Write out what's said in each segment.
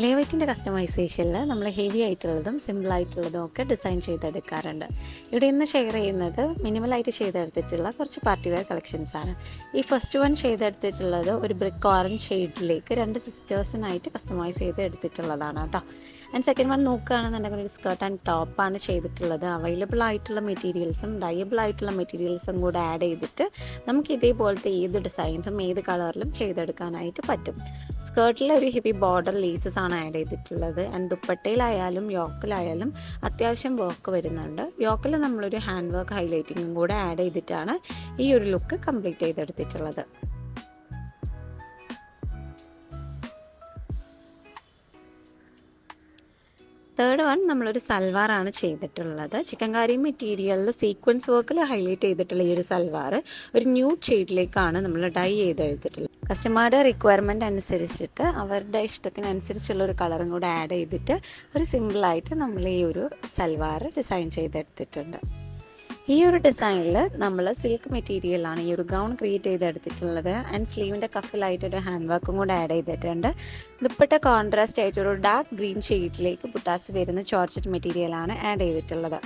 ലേവൈറ്റിൻ്റെ കസ്റ്റമൈസേഷനിൽ നമ്മൾ ഹെവി ആയിട്ടുള്ളതും സിമ്പിളായിട്ടുള്ളതും ഒക്കെ ഡിസൈൻ ചെയ്തെടുക്കാറുണ്ട്. ഇവിടെ ഇന്ന് ഷെയർ ചെയ്യുന്നത് മിനിമലായിട്ട് ചെയ്തെടുത്തിട്ടുള്ള കുറച്ച് പാർട്ടി വെയർ കളക്ഷൻസാണ്. ഈ ഫസ്റ്റ് വൺ ചെയ്തെടുത്തിട്ടുള്ളത് ഒരു ബ്രിക്ക് ഓറഞ്ച് ഷെയ്ഡിലേക്ക് 2 സിസ്റ്റേഴ്സിനായിട്ട് കസ്റ്റമൈസ് ചെയ്ത് എടുത്തിട്ടുള്ളതാണ് കേട്ടോ. ആൻഡ് സെക്കൻഡ് വൺ നോക്കുകയാണെന്നുണ്ടെങ്കിൽ ഒരു സ്കേർട്ട് ആൻഡ് ടോപ്പാണ് ചെയ്തിട്ടുള്ളത്. അവൈലബിൾ ആയിട്ടുള്ള മെറ്റീരിയൽസും ഡയബിൾ ആയിട്ടുള്ള മെറ്റീരിയൽസും കൂടെ ആഡ് ചെയ്തിട്ട് നമുക്ക് ഇതേപോലത്തെ ഏത് ഡിസൈൻസും ഏത് കളറിലും ചെയ്തെടുക്കാനായിട്ട് പറ്റും. സ്കേർട്ടിൽ ഒരു ഹെവി ബോർഡർ ലേസസ് ആണ് ആഡ് ചെയ്തിട്ടുള്ളത്. ആൻഡ് ദുപ്പട്ടയിലായാലും യോക്കിലായാലും അത്യാവശ്യം വർക്ക് വരുന്നുണ്ട്. യോക്കിൽ നമ്മളൊരു ഹാൻഡ് വർക്ക് ഹൈലൈറ്റിങ്ങും കൂടെ ആഡ് ചെയ്തിട്ടാണ് ഈ ഒരു ലുക്ക് കംപ്ലീറ്റ് ചെയ്തെടുത്തിട്ടുള്ളത്. തേർഡ് വൺ നമ്മളൊരു സൽവാറാണ് ചെയ്തിട്ടുള്ളത്. ചിക്കൻകാരി മെറ്റീരിയലിൽ സീക്വൻസ് വർക്കിൽ ഹൈലൈറ്റ് ചെയ്തിട്ടുള്ള ഈ ഒരു സൽവാർ ഒരു ന്യൂഡ് ഷെയ്ഡിലേക്കാണ് നമ്മൾ ഡൈ ചെയ്തെടുത്തിട്ടുള്ളത്. കസ്റ്റമറുടെ റിക്വയർമെൻറ്റ് അനുസരിച്ചിട്ട് അവരുടെ ഇഷ്ടത്തിനനുസരിച്ചുള്ള ഒരു കളറും കൂടെ ആഡ് ചെയ്തിട്ട് ഒരു സിമ്പിളായിട്ട് നമ്മൾ ഈ ഒരു സൽവാർ ഡിസൈൻ ചെയ്തെടുത്തിട്ടുണ്ട്. ഈ ഒരു ഡിസൈനിൽ നമ്മൾ സിൽക്ക് മെറ്റീരിയലാണ് ഈ ഒരു ഗൗൺ ക്രിയേറ്റ് ചെയ്തെടുത്തിട്ടുള്ളത്. ആൻഡ് സ്ലീവിൻ്റെ കഫിലായിട്ടൊരു ഹാൻഡ് വർക്കും കൂടെ ആഡ് ചെയ്തിട്ടുണ്ട്. ദുപ്പട്ട കോൺട്രാസ്റ്റ് ആയിട്ടൊരു ഡാർക്ക് ഗ്രീൻ ഷെയ്ഡിലേക്ക് പുട്ടാസ് വരുന്ന ജോർജറ്റ് മെറ്റീരിയലാണ് ആഡ് ചെയ്തിട്ടുള്ളത്.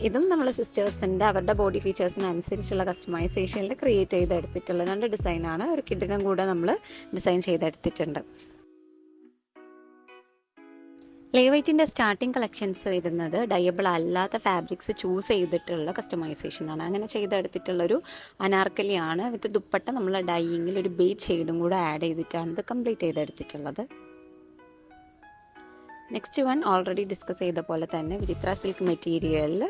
ഇതും നമ്മൾ സിസ്റ്റേഴ്സിൻ്റെ അവരുടെ ബോഡി ഫീച്ചേഴ്സിനനുസരിച്ചുള്ള കസ്റ്റമൈസേഷനിൽ ക്രിയേറ്റ് ചെയ്തെടുത്തിട്ടുള്ള 2 ഡിസൈനാണ്. ഒരു കിഡിനും കൂടെ നമ്മൾ ഡിസൈൻ ചെയ്തെടുത്തിട്ടുണ്ട്. ലേവൈറ്റിൻ്റെ സ്റ്റാർട്ടിംഗ് കളക്ഷൻസ് വരുന്നത് ഡയബിൾ അല്ലാത്ത ഫാബ്രിക്സ് ചൂസ് ചെയ്തിട്ടുള്ള കസ്റ്റമൈസേഷനാണ്. അങ്ങനെ ചെയ്തെടുത്തിട്ടുള്ളൊരു അനാർക്കലിയാണ്. വിത്ത് ദുപ്പട്ട നമ്മൾ ഡൈയിങ്ങിൽ ഒരു ബേജ് ഷെയ്ഡും കൂടെ ആഡ് ചെയ്തിട്ടാണ് ഇത് കംപ്ലീറ്റ് ചെയ്തെടുത്തിട്ടുള്ളത്. നെക്സ്റ്റ് വൺ ഓൾറെഡി ഡിസ്കസ് ചെയ്ത പോലെ തന്നെ വിചിത്ര സിൽക്ക് മെറ്റീരിയലിൽ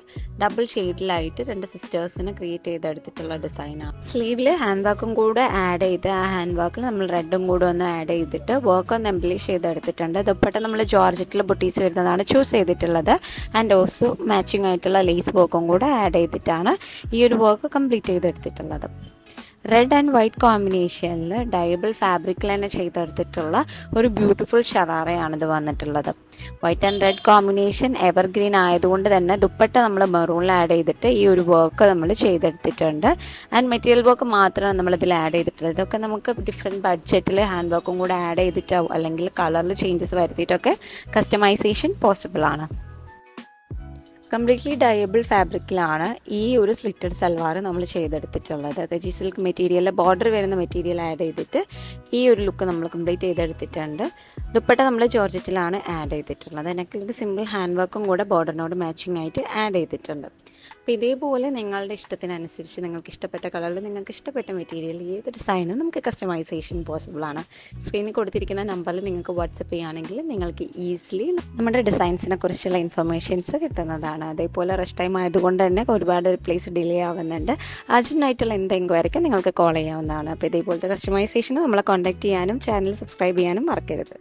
ഡബിൾ ഷെയ്ഡിലായിട്ട് 2 സിസ്റ്റേഴ്സിന് ക്രിയേറ്റ് ചെയ്തെടുത്തിട്ടുള്ള ഡിസൈനാണ്. സ്ലീവിൽ ഹാൻഡ് വർക്കും കൂടെ ആഡ് ചെയ്ത് ആ ഹാൻഡ് വർക്കിൽ നമ്മൾ റെഡും കൂടെ ഒന്ന് ആഡ് ചെയ്തിട്ട് വർക്ക് ഒന്ന് എംബ്ലിഷ് ചെയ്തെടുത്തിട്ടുണ്ട്. ദുപ്പട്ട നമ്മൾ ജോർജറ്റിൽ ബുട്ടീസ് വരുന്നതാണ് ചൂസ് ചെയ്തിട്ടുള്ളത്. ആൻഡ് ഓൾസോ മാച്ചിങ് ആയിട്ടുള്ള ലേസ് വർക്കും കൂടെ ആഡ് ചെയ്തിട്ടാണ് ഈ ഒരു വർക്ക് കംപ്ലീറ്റ് ചെയ്തെടുത്തിട്ടുള്ളത്. റെഡ് ആൻഡ് വൈറ്റ് കോമ്പിനേഷനിൽ ഡയബിൾ ഫാബ്രിക്കിൽ തന്നെ ചെയ്തെടുത്തിട്ടുള്ള ഒരു ബ്യൂട്ടിഫുൾ ഷറാറയാണിത് വന്നിട്ടുള്ളത്. White and red combination evergreen ആയതുകൊണ്ട് തന്നെ ദുപ്പട്ട നമ്മൾ മെറൂണിൽ ആഡ് ചെയ്തിട്ട് ഈ ഒരു വർക്ക് നമ്മൾ ചെയ്തെടുത്തിട്ടുണ്ട്. ആൻഡ് മെറ്റീരിയൽ വർക്ക് മാത്രമാണ് നമ്മളിതിൽ ആഡ് ചെയ്തിട്ടുള്ളത്. ഇതൊക്കെ നമുക്ക് ഡിഫറെൻറ്റ് ബഡ്ജറ്റിൽ ഹാൻഡ് വർക്കും കൂടെ ആഡ് ചെയ്തിട്ടോ അല്ലെങ്കിൽ കളറിൽ ചേഞ്ചസ് വരുത്തിയിട്ടൊക്കെ കസ്റ്റമൈസേഷൻ പോസിബിൾ ആണ്. കംപ്ലീറ്റ്ലി ഡയബിൾ ഫാബ്രിക്കിലാണ് ഈ ഒരു സ്ലിറ്റഡ് സൽവാർ നമ്മൾ ചെയ്തെടുത്തിട്ടുള്ളത്. ഗജി സിൽക്ക് മെറ്റീരിയലിൽ ബോർഡർ വരുന്ന മെറ്റീരിയൽ ആഡ് ചെയ്തിട്ട് ഈ ഒരു ലുക്ക് നമ്മൾ കംപ്ലീറ്റ് ചെയ്തെടുത്തിട്ടുണ്ട്. ദുപ്പട്ട നമ്മൾ ജോർജറ്റിലാണ് ആഡ് ചെയ്തിട്ടുള്ളത്. നെക്കിലൊരു സിമ്പിൾ ഹാൻഡ് വർക്കും കൂടെ ബോർഡറിനോട് മാച്ചിങ് ആയിട്ട് ആഡ് ചെയ്തിട്ടുണ്ട്. അപ്പോൾ ഇതേപോലെ നിങ്ങളുടെ ഇഷ്ടത്തിനനുസരിച്ച് നിങ്ങൾക്ക് ഇഷ്ടപ്പെട്ട കളറിൽ നിങ്ങൾക്ക് ഇഷ്ടപ്പെട്ട മെറ്റീരിയൽ ഏത് ഡിസൈനും നമുക്ക് കസ്റ്റമൈസേഷൻ പോസിബിൾ ആണ്. സ്ക്രീനിൽ കൊടുത്തിരിക്കുന്ന നമ്പറിൽ നിങ്ങൾക്ക് വാട്സപ്പ് ചെയ്യുകയാണെങ്കിൽ നിങ്ങൾക്ക് ഈസിലി നമ്മുടെ ഡിസൈൻസിനെ കുറിച്ചുള്ള ഇൻഫർമേഷൻസ് കിട്ടുന്നതാണ്. അതേപോലെ റഷ് ടൈം ആയതുകൊണ്ട് തന്നെ ഒരുപാട് പ്ലേസ് ഡിലേ ആവുന്നുണ്ട്. അർജൻറ്റായിട്ടുള്ള എന്ത് എൻക്വയറിക്ക് നിങ്ങൾക്ക് കോൾ ചെയ്യാവുന്നതാണ്. അപ്പോൾ ഇതേപോലത്തെ കസ്റ്റമൈസേഷന് നമ്മളെ കോൺടാക്ട് ചെയ്യാനും ചാനൽ സബ്സ്ക്രൈബ് ചെയ്യാനും മറക്കരുത്.